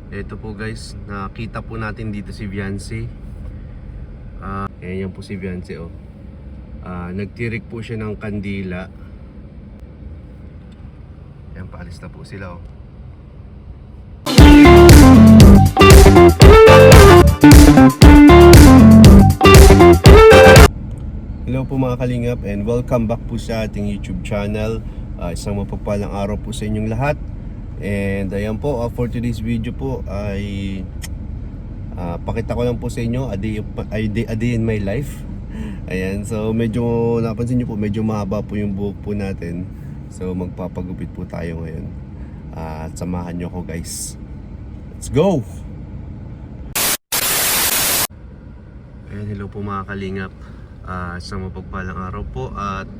Ito po guys, nakita po natin dito si Viancy. Ayan po si Viancy oh. Nagtirik po siya ng kandila. Ayan, paalis na po sila oh. Hello po mga kalingap and welcome back po sa ating YouTube channel. Isang mapagpalang araw po sa inyong lahat. And ayan po, for today's video po ay pakita ko lang po sa inyo a day in my life. Ayan, so medyo napansin nyo po, medyo mahaba po yung buhok po natin. So magpapagupit po tayo ngayon. At samahan nyo ko guys. Let's go! Ayan, hello po mga kalingap. Isang mapagpalang araw po. At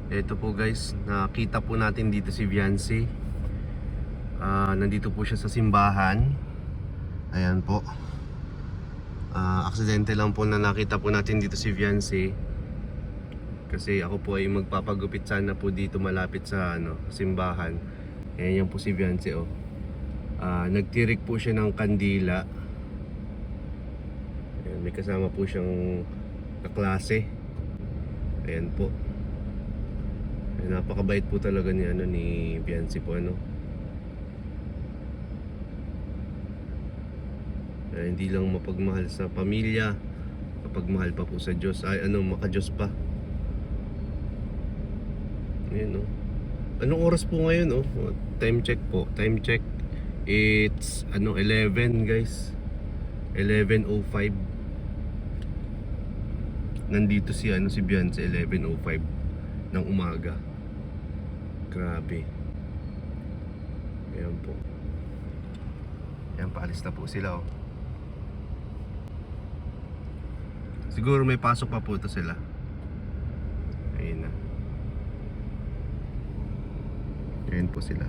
ito po guys, nakita po natin dito si Viancy. Nandito po siya sa simbahan. Ayan po. Aksidente lang po na nakita po natin dito si Viancy. Kasi ako po ay magpapagupit sana po dito malapit sa simbahan. Ayan yan po si Viancy oh. Nagtirik po siya ng kandila. Ayan, may kasama po siyang kaklase. Ayan po. Ayan, napakabait po talaga ni Viancy po hindi lang mapagmahal sa pamilya, mapagmahal pa po sa Diyos. Maka-Diyos pa. Ayan Anong oras po ngayon Time check po. Time check. It's 11 guys. 11:05. Nandito si Viancy 11:05 ng umaga. Grabe. Ayan po. Ayan, paalis na po sila oh. Siguro may pasok pa po ito sila. Ayun na. Ayun po sila.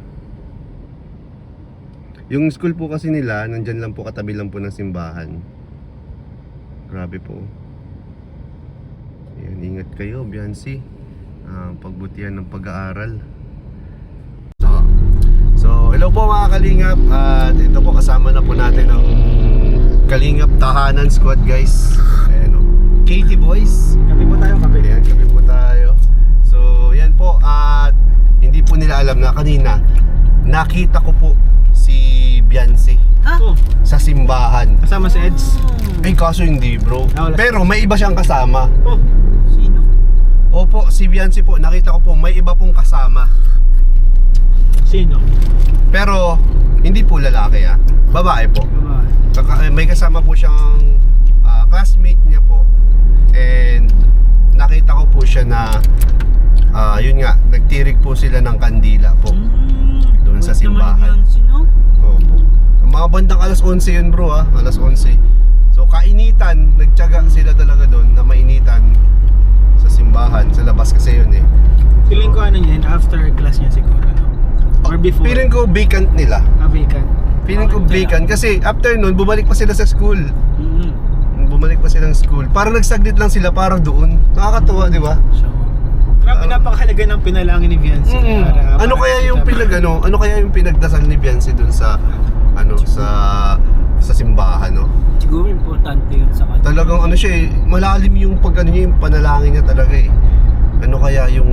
Yung school po kasi nila, nandyan lang po, katabi lang po ng simbahan. Grabe po. Ayan, ingat kayo, Viancy. Pagbutihan ng pag-aaral. So, hello po mga kalingap. At ito po, kasama na po natin ang Kalingap Tahanan Squad guys. Ayan Katie Boys. Kape po tayo, kape. Ayan, kape po tayo. So, yan po. At hindi po nila alam na kanina nakita ko po si Viancy sa simbahan. Kasama si Eds. Ay, kaso hindi bro. Wala. Pero may iba siyang kasama. Sino? Opo, si Viancy po. Nakita ko po may iba pong kasama. Sino? Pero hindi po lalaki babae po. May kasama po siyang classmate niya po. And nakita ko po siya na yun nga, nagtirik po sila ng kandila po doon sa simbahan. Opo. Mga bandang alas 11 yun bro alas 11. So kainitan, nagtiyaga sila talaga doon na mainitan sa simbahan, sa labas kasi yun Feeling ko yan, after class niya siguro or before? Feeling ko vacant nila. Vacant. Feeling ko vacant kasi after nun, bumalik pa sila sa school. Bumalik pa silang school. Parang nagsaglit lang sila para doon. Nakakatuwa, di ba? So, grabe napakahalaga ng pinalangin ni Viancy. Ano kaya yung pinagdasal ni Viancy doon sa sa simbahan Siguro importante yun sa kanya. Talagang malalim yung yung panalangin niya talaga Ano kaya yung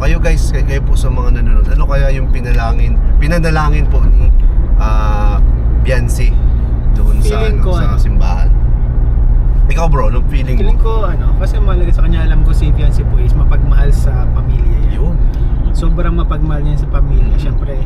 kayo guys, kayo po sa mga nanonood, ano kaya yung pinanalangin po ni Viancy doon sa simbahan? Ikaw bro, anong feeling mo? Feeling ko kasi mahalaga sa kanya, alam ko si Viancy po is mapagmahal sa pamilya Yun. Sobrang mapagmahal niya sa pamilya. Siyempre,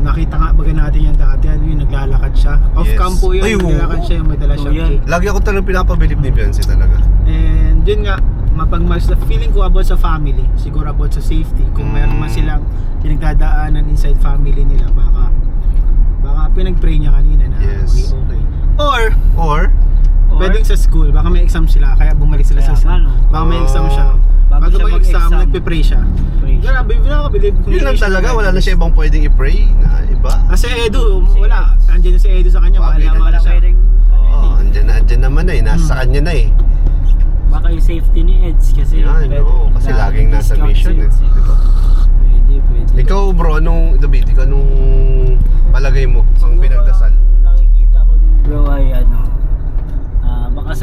nakita nga baga natin yan dati, yung naglalakad siya. Off-cam po yun, naglalakad siya, yung may dala siyang cake. Lagi ako talagang pinapabilib ni Viancy talaga. And yun nga, mapagmahal sa feeling ko about sa family, siguro about sa safety. Kung meron man silang pinagdadaanan inside family nila, baka pinag-pray niya kanina na Yes. okay. Or Pwedeng sa school, baka may exam sila, kaya bumalik sila sa school. Baka may exam siya. Bago mag-exam, nagpe-pray siya. Grabe, nakakabilib. yun lang talaga, wala na siya ibang pwedeng i-pray na iba. Kasi Edu, wala. Andiyan si Edu sa kanya, mahal siya. Andyan naman nasa kanya na Baka yung safety ni Eds kasi kasi laging nasa mission Diba? Pwede. Ikaw bro, anong palagay mo ang pinagdasal?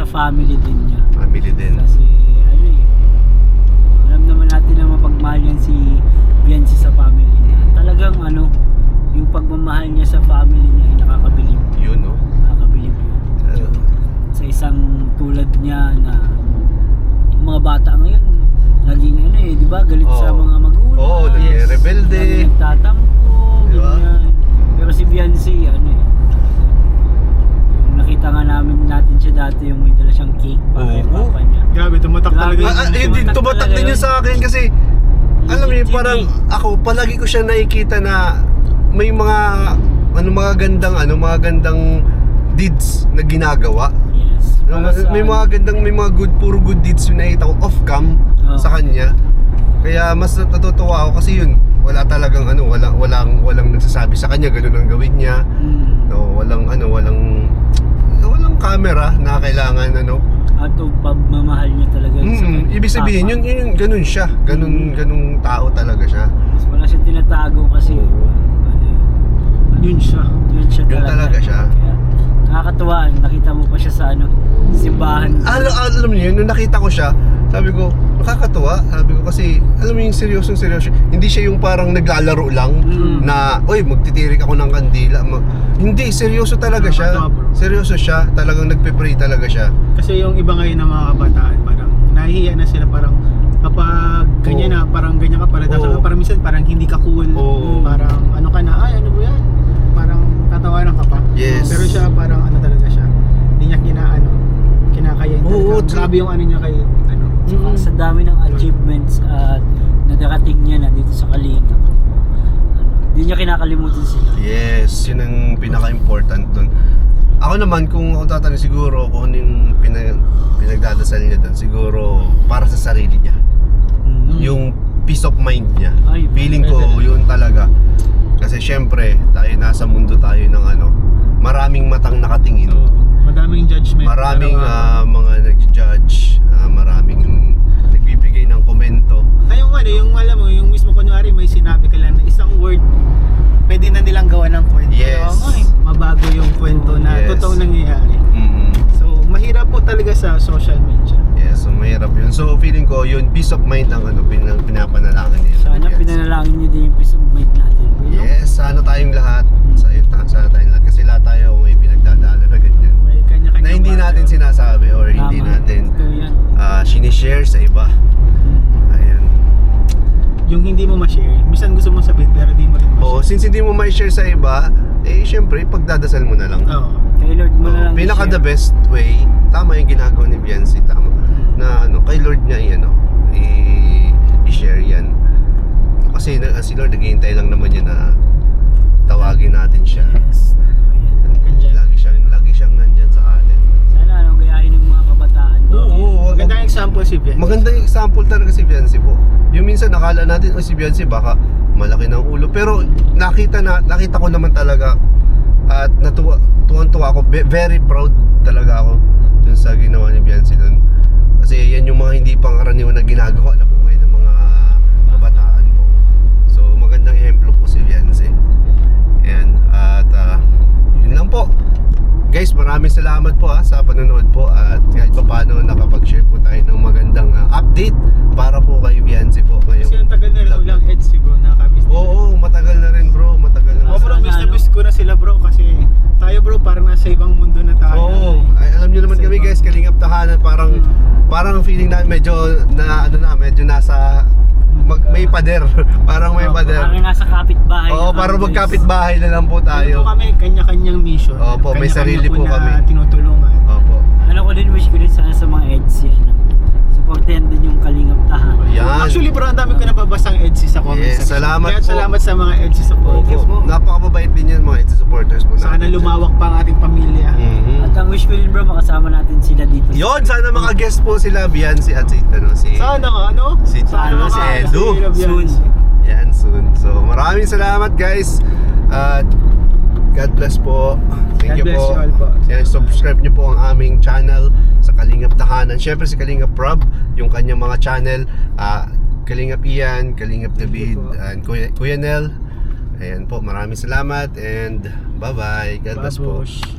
family din niya. Family din. Kasi ano eh, alam naman natin na mapagmahal yan si Biancy sa family niya. Talagang ano, yung pagmamahal niya sa family niya ay nakakabilib. Yun, no? Nakakabilib yun. Sa isang tulad niya na yung mga bata ngayon, naging ano eh, di ba? Galit sa Oo. mga magulang. Oo, nagre-rebelde. Lagi nagtatampo, Diba? ganyan. Pero si Biancy, ano eh, yung nakita nga natin siya dati, yung may dala siyang cake pa kay Oo. papa niya. Grabe, tumatak Grabe. talaga Yun din, tumatak din yun sa akin kasi alam mo yun, parang ako palagi ko siya nakikita na may mga mga gandang deeds na ginagawa. Yes. Para sa- May mga puro good deeds yung nakita ko off cam Oo. sa kanya. Kaya mas natutuwa ako kasi yun, wala talagang walang nagsasabi sa kanya ganun ang gawin niya. No, walang camera na kailangan Out of pagmamahal niya talaga yun sa kanya. ibig sabihin Papa. yun ganun siya. Ganung tao talaga siya. Mas wala siya tinatago kasi ano Yun siya. yun siya Yun talaga siya. Kaya, nakakatuwa, nakita mo pa siya sa simbahan. Alam niyo yun, nung nakita ko siya, sabi ko, nakakatuwa. Sabi ko kasi, alam mo yung seryoso. Hindi siya yung parang naglalaro lang na, oy, magtitirik ako ng kandila. Hindi, seryoso talaga siya. Nakakatawa, bro. Seryoso siya, talagang nagpe-pray talaga siya. Kasi yung iba ngayon ng mga kabataan, parang nahihiya na sila, parang kapag ganyan na, parang ganyan ka, parang minsan parang hindi ka cool. Oo. Parang ano ka na, ay ano ba yan? Parang tatawanan ka pa. Yes. Pero siya parang ano talaga siya. Hindi niya kinakayan Oo, talaga. Grabe yung ano niya kay Saka sa dami ng achievements at nadarating niya na dito sa Kalingap, hindi niya kinakalimutan sila. Yes, yun ang pinaka-important dun. Ako naman, kung ako tatanong siguro kung ano yung pinagdadasal niya dun, siguro para sa sarili niya. Yung peace of mind niya. Ay, Feeling ko yun talaga. Kasi syempre, tayo nasa mundo tayo ng maraming matang nakatingin. madaming judgment. Maraming Araw-araw. mga nag-judge, maraming nagbibigay ng komento. Yung alam mo, yung mismo kunwari may sinabi ka lang na isang word, pwede na nilang gawa ng kwento. Yes. Oo nga eh. Mabago yung kwento na Yes. totoong nangyayari. Mm. So, mahirap po talaga sa social media. Yes, so mahirap yun. So feeling ko yun, peace of mind ang pinapanalangin niya. Sana Yes. pinanalangin niyo din yung peace of mind natin. Yes, sana tayong lahat. Sana tayong lahat. Kasi lahat tayo may pinagdadaanan na ganyan. May kanya-kanya Na hindi natin sinasabi or hindi Tama. natin Ito yan. sinishare sa iba. Ayan. Yung hindi mo ma-share, minsan gusto mong sabihin pero di mo rin Oo, ma-share. since hindi mo ma-share sa iba, syempre pagdadasal mo na lang. Oo. Kay Lord mo na lang Pinaka i-share. the best way, tama yung ginagawa ni Biancy, tama. Na kay Lord niya i-share yan. Kasi si Lord naghihintay lang naman yun na tawagin natin siya. Yes. Ito yan. Lagi siyang nandyan sa atin. Sana gayahin ng mga kabataan. Oo, Magandang example si Ben. magandang example talaga si Biancy po. Yung minsan nakala natin, si Biancy baka malaki ng ulo. Pero nakita ko naman talaga at tuwang-tuwa ako. Very proud talaga ako dun sa ginawa ni Biancy dun. Kasi yan yung mga hindi pangkaraniwan na ginagawa na po ngayon ng mga kabataan po. So magandang ehemplo po si Biancy. Ayan, at yun lang po. Guys, maraming salamat po sa panonood po at kahit pa paano nakapag-share po tayo ng magandang update para po kay Biancy po Kasi ang tagal na rin vlog ulang heads siguro nakabis. Oo, matagal na rin bro, matagal na. Ako bro, miss na miss ko na sila bro kasi tayo bro parang nasa ibang mundo na tayo. Oo, ay, alam niyo naman Sa kami ibang- guys, Kalingap Tahanan, parang feeling na medyo medyo nasa may pader. Parang may pader. Parang nasa kapitbahay. Oo, na parang kami, guys. magkapit-bahay na lang po Tayo tayo. kami kanya-kanyang mission. Opo, may Kanya-kanya sarili po na kami. tinutulungan. Opo. Ano ko din, wish ko din sana sa mga EDSI, supportahan din yung Kalingap Tahanan. Yan. Actually bro, ang dami ko nababasang EDSI sa comment Yes, section. salamat Kaya po. salamat sa mga EDSI supporters Opo. mo. Napakababait din yan mga EDSI supporters po Sana natin. lumawak pa ang ating pamilya. Mhm. At ang wish ko din bro, makasama natin sila dito. Yon, sana maka-guest po sila Biancy at si Sana si Sana si makakasama Edu. sila, Soon. Biancy. Yan, soon. So, maraming salamat guys. At God bless po. Thank God you bless po. you all po. Yan, subscribe niyo po ang aming channel sa Kalingap Tahanan. Syempre si Kalingap Rob, yung kanyang mga channel, Kalingap Ian, Kalingap David, and Kuya Nel. Ayan po, maraming salamat and bye-bye. God bless po. Babush.